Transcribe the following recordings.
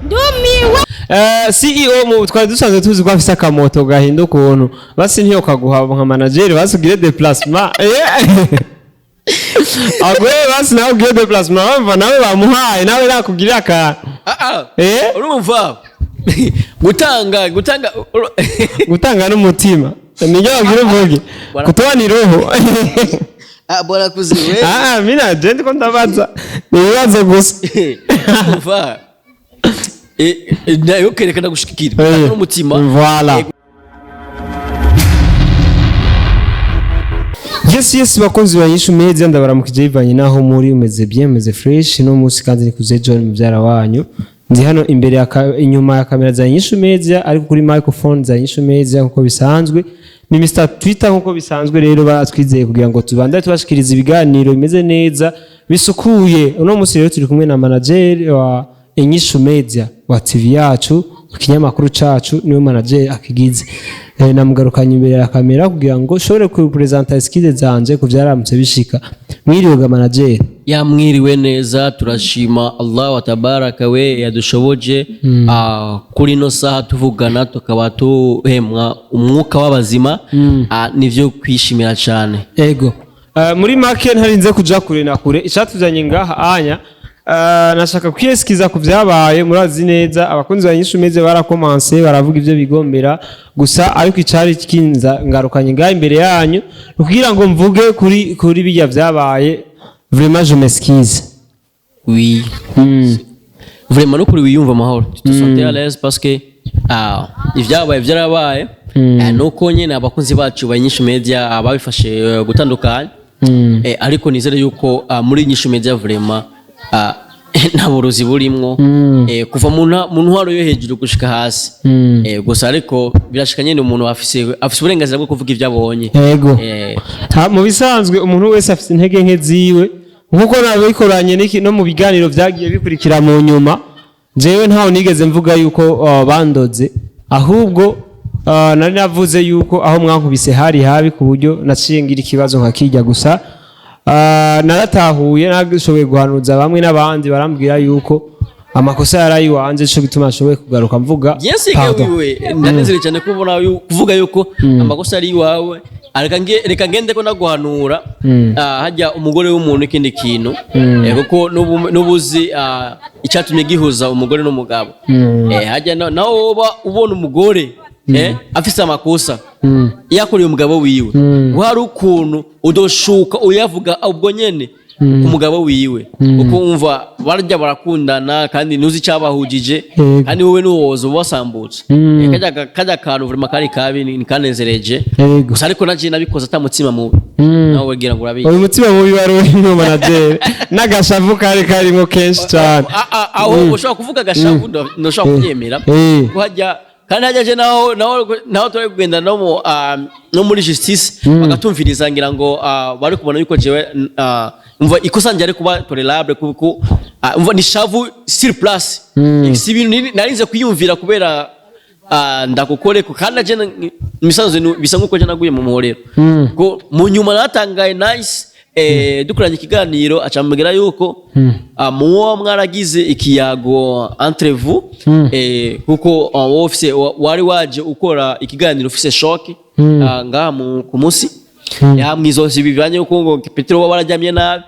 ndumiwe CEO mu twari dusanzwe tuzi ko afise akamoto gahinduka ukuntu basi ntiyo kaguha nka manager basugire déplacement agwe basi nawe ugire déplacement bamva nawe bamuhaye nawe nakugirira ka urumva gutanga n'umutima niyo bagire mvuge kutwani roho bora kuziwe mina je ndiko ndabaza nibaze gusa umva nayo kerekana gushikira n'umutima voilà yes bakunzi ba INYISHU media ndabaramukije bivanye naho muri umeze bien umeze fresh no musi kandi nikuze John mubyara wanyu ndi hano imbere inyuma ya kamera za INYISHU media ariko kuri microphone za INYISHU media nkuko bisanzwe ni Mr Twitter nkuko bisanzwe rero batwizeye kugira ngo tubandane tubashikiriza ibiganiro bimeze neza bisukuye uno musi rero turi kumwe na manager wa INYISHU media wa TV yacu ikinyamakuru cacu niwe manager Agize namugarukanye imbere ya kamera kugira ngo shobore kurepresenta skills zanje kuvyaramutse bishika mwiriwe manager yamwiriwe neza turashima Allah wa tabaraka we yadushoboje kuri no saha tuvugana tukaba tuhemwa umwuka w'abazima nivyo kwishimira cyane ego muri make ntarinze kuja kure na kure icatuzanye ngaha anya nashaka kwiyesikiza ku byabaye murazi neza abakunzi ba INYISHU media barakomanse baravuga ivyo bigombera gusa ariko icari kinza ngarukanye ngaha imbere yanyu kugira ngo mvuge kuri bijya byabaye vraiment je m'excuse oui vraiment no kuri wiyumva amahoro tusonte à l'aise parce que ivyabaye byarabaye nuko nyene abakunzi bacu ba INYISHU media ababifashe gutandukanye ariko nizere yuko muri INYISHU media vraiment nta burozi burimwo kuva mu ntwaro yo hejuru gushika hasi gusa ariko birashika nyene umuntu afise uburenganzira bwo kuvuga ivyo abonye yego mu bisanzwe umuntu wese afise intege nke ziwe nkuko nabikoranye n'iki no mu biganiro vyagiye bikurikira mu nyuma jewe ntaho nigeze mvuga yuko bandoze ahubwo nari navuze yuko aho mwankubise hari habi ku buryo naciye ngira ikibazo nkakijya gusa naratahuye nagishoboye guhanuza bamwe n'abandi barambwira yuko amakosa yarayi wanje cyo bituma ashoboye kugaruka mvuga yewe ndanezere cyane kuvuga yuko amakosa ari iwawe reka ngende ko naguhanura hajya umugore w'umuntu ikindi kintu kuko nubuzi icyatumye gihuza umugore n'umugabo hajya nawo ubona umugore afise amakosa yakoreye umugabo wiwe hari ukuntu udoshuka uyavuga ubwo nyene umugabo wiwe uko umva barajya barakundana kandi nuzi cyabahujije kandi wowe nuwozo wasambutse kajya kantu vraiment kari kabi ni kanezereje gusa ariko naje nabikoza atamutsima mubi nawe wegira ngo urabiye uyu mutsima mubi wari no manager nagashavu karimo kenshi cyane aho ushaka kuvuga gashavu ndoshaka kunyemera kuhajya kandi hajaje naho tore kugenda no muri justice bagatumviriza ngira ngo bari kubona yuko jewe umva ikosa njye ari kuba tolerable kuko umva ni shavu sur place si ibintu narinze kwiyumvira kubera ndakukore kandi aje misanzo bisa nkuko je naguye mu muhorero ko mu nyuma natangaye nice dukuranye ikiganiro acambwira yuko muwo mwaragize ikiyago entre vous kuko office wari waje ukora ikiganiro office shock ngaha ku munsi yamwizozi bivanye uko ngo Petero barajyamye nabi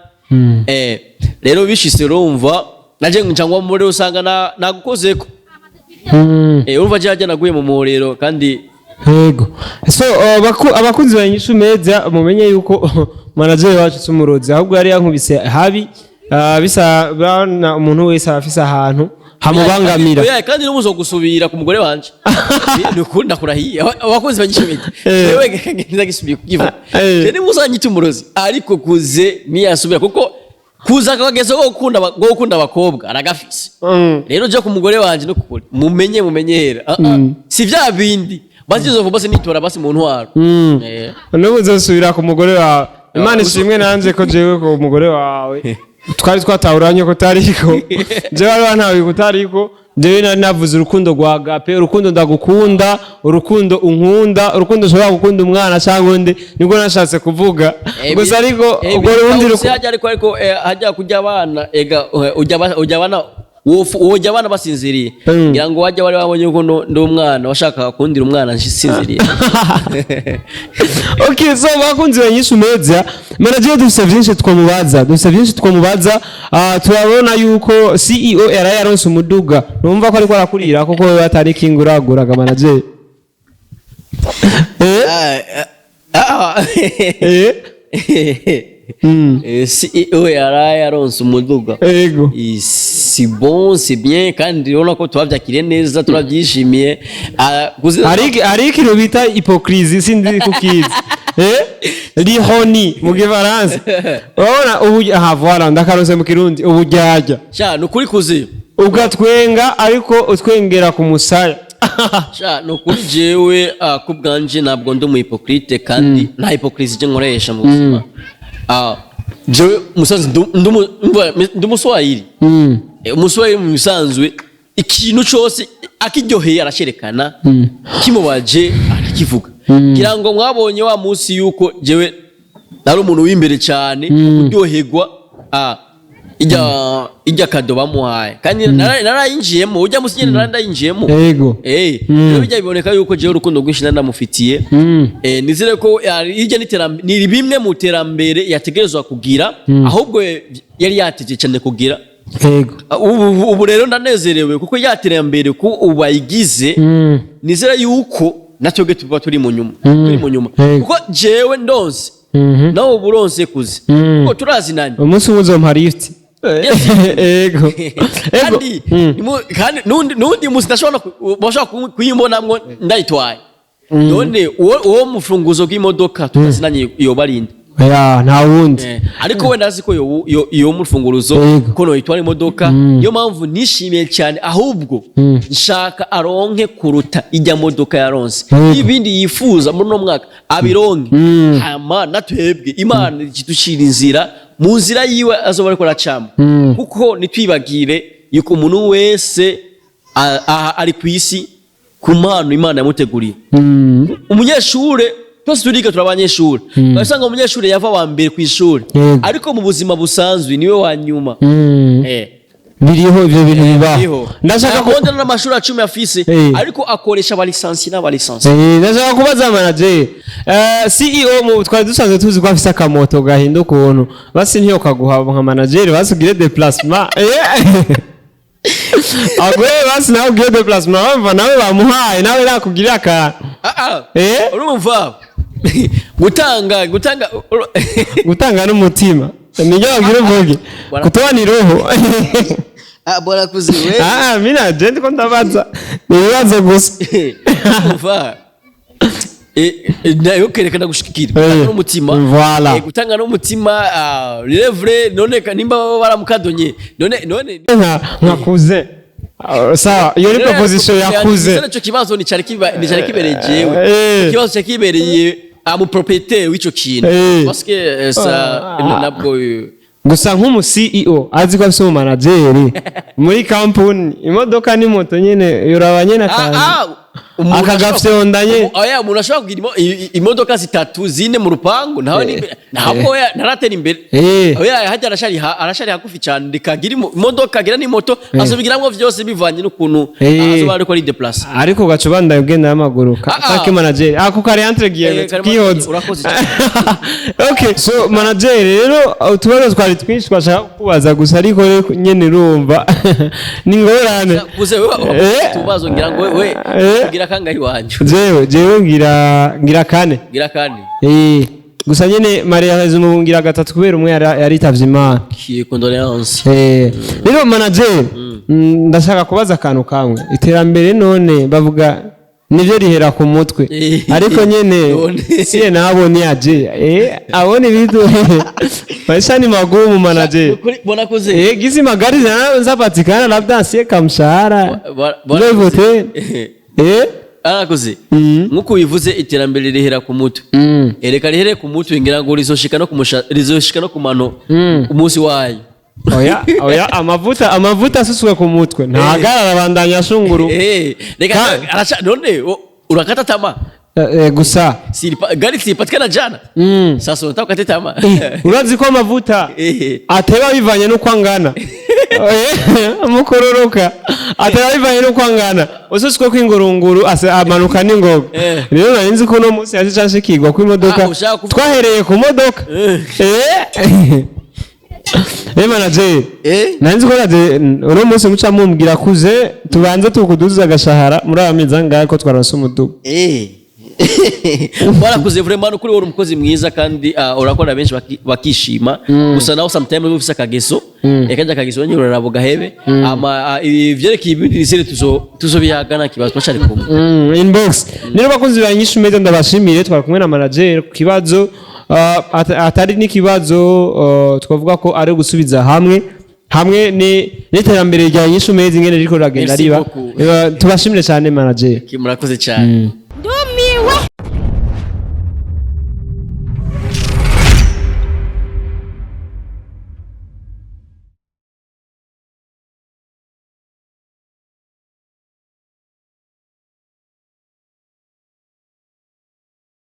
rero bishise urumva naje njangwa muri usanga nagukozeko urumva je naguye mu muhorero kandi yego so abakunzi ba INYISHU media mumenye yuko manager wacu sumurozi ahubwo yari yankubise habi bisa bana umuntu wese afise ahantu hamubangamira kandi n'umuzo gusubira ku mugore wanje nukunda kurahiye abakunzi ba INYISHU media wewe ngenda gisubiye kugiva je muzanyita umurozi ariko kuze niyasubira kuko kuza kageze gukunda abakobwa aragafise rero je ku mugore wanje no kukuri mumenyera si vya bindi bazizo bose nitora basi mu ntwaro nubu uzosubira ku mugore wawe Imana ishimwe nanje ko jewe ko umugore wawe twari twatahuranye ko tariko jewe ari ntawe kutariko jewe navuze urukundo rwa gape urukundo ndagukunda urukundo unkunda urukundo ushobora gukunda umwana cyangwa nde nibwo nashatse kuvuga gusa ariko ubwo rundi hajya ariko hajya kujya abana ujya abana wojya abana basinziriye ngira ngo wajya bari babonye ko ndo umwana washaka kundira umwana nsinziriye. Okay, so bakunzi banyishu media manager dufise byinshi twamubaza turabona yuko CEO yarayaronse umuduga numva ko ariko arakurira koko we atari kinguraguraga manager CEO yarayaronse umuduga ego si bon c'est bien kandi urabona ko twavyakiriye neza turabyishimiye ari ikintu bita hypocrisie sindi kukizi lihoni mu gifaransa urabona ubu voilà ndakaronse mu kirundi ubujyajya sha nukuri kuzi ugatwenga ariko utwengera ku musaya sha nukuri jewe kubwanje ntabwo ndi mu hypocrite kandi nta hypocrisie je nkoresha mu buzima jewe musanzwe ndumuswahili umuswahili mu bisanzwe ikintu cyose akiryoheye arasherekana kimubaje arakivuga kugira ngo mwabonye wa munsi yuko jewe nari umuntu w'imbere cyane uryoherwa ijya kado bamuhaye kandi narayinjiyemo ujya musi nyene narayinjiyemo yego rero bijya biboneka yuko jewe urukundo rwinshi ndamufitiye nizere ko ijya ni bimwe mu terambere yategerezwa kugira ahubwo yari yateje cyane kugira yego ubu rero ndanezerewe kuko yaterambere ko ubayigize nizere yuko natwe tuba turi mu nyuma kuko jewe ndonse nawe uburonse kuzi kuko turazinanye umunsi uzompara lift ego kandi nundi musi ndashobora kuyimbonamwo ndayitwaye none uwo mufunguzo bw'imodoka turazinanye iyo barinda nta wundi ariko wenda azi ko iyo mufunguruzo ko noyitwara imodoka niyo mpamvu nishimiye cyane ahubwo nshaka aronke kuruta ijya modoka yaronse ibindi yifuza muri no mwaka abironke hama natwebwe Imana ikidushira inzira mu nzira yiwe azoba ariko aracamo kuko nitwibagire yuko umuntu wese ari ku isi ku mpano Imana yamuteguriye umunyeshure twese turiga turabanyeshure basanga umunyeshure yava wa mbere ku ishuri ariko mu buzima busanzwe niwe wa nyuma biriho ibyo bintu bibaho ndashaka kubona n'amashuri 10 afise ariko akoresha abalisansi n'abalisansi ndashaka kubaza manager CEO mu twari dusanzwe tuzi ko afise akamoto gahinda ukuntu basi ntiyo kaguha nka manager basugire déplacement agwe basi nawe ugire déplacement bamva nawe bamuhaye nawe nakugirira aka urumva gutanga n'umutima niyo wagira uvuge kutoa ni roho bora kuziwe mimi agenda ko ndabaza nibaze gusa umva nayo kerekana gushikira n'umutima gutanga n'umutima levre none nimba baramukadonye none nkakuze sawa iyo ni proposition yakuze cyo kibazo ni cyari kibereye jewe kibazo cyo kibereye mu propriétaire w'ico kintu parce que ça nabwo gusa nk'umu CEO azi ko afise mu manager muri company imodoka ni moto nyene yorabanye na kazi akagafye ondanye aya umuntu ashobora kugira imodoka 3 zine mu rupangu ntabwo naratera imbere aya hajya arashari hakufi cyane rikagira imodoka gira ni moto azobigiramwo vyose bivanye n'ukuntu azoba ariko ari déplacer ariko gaco banda ugenda y'amaguru kake manager ako kare entregiye kiyoza okay so manager rero utubazo twari twinshi twashaka kubaza gusa ariko nyene urumva ni ngorane kuze tubazo ngira ngo we gira kangayi wanyu jewe ngira kane gusa nyene Maria haze umubungira gatatu kubera umwe yaritavye Imana condoléance rero manager ndashaka kubaza akantu kamwe iterambere none bavuga nivyo rihera ku mutwe ariko nyene siye nabone yaje abone ibidu maisha ni magumu manager bona kuze gizi magari zapatikana labda asiye kamshahara ndio arakoze nkuko bivuze iterambere rihera ku mutwe ereka rihere ku mutwe ngira ngo rizoshika no ku mano umunsi wayo oya amavuta asuswe ku mutwe ntagarara bandanya shunguru reka none urakata tama gusa gari sipatikana jana sasa unataka kukata tamaa urazi ko amavuta ateba bivanye nuko angana mukororoka ateba bivanye nuko angana ususwe kw'ingurunguru amanuka n'ingoga rero narinzi ko no munsi yaje canshikirwa ku imodoka twahereye ku modoka manager narinzi ko uno munsi muca mumbwira kuze tubanze tukuduza agashahara muri amezi angahe ko twaronse umuduga barakuze vraiment ukuri wari umukozi mwiza kandi urakora benshi bakishima gusa naho sometimes ufise akageso yakajya akageso nyine urarabo gahebe ama ivyerekeye ibindi nisere tuzobihagana kibazo twashari kumwe inbox nero bakunzi ba INYISHU Media ndabashimire twarakumwe na manager ku kibazo atari n'ikibazo twavuga ko ari gusubiza hamwe n'iterambere rya INYISHU Media ingene riko ragenda riba tubashimire cyane manager kimurakoze cyane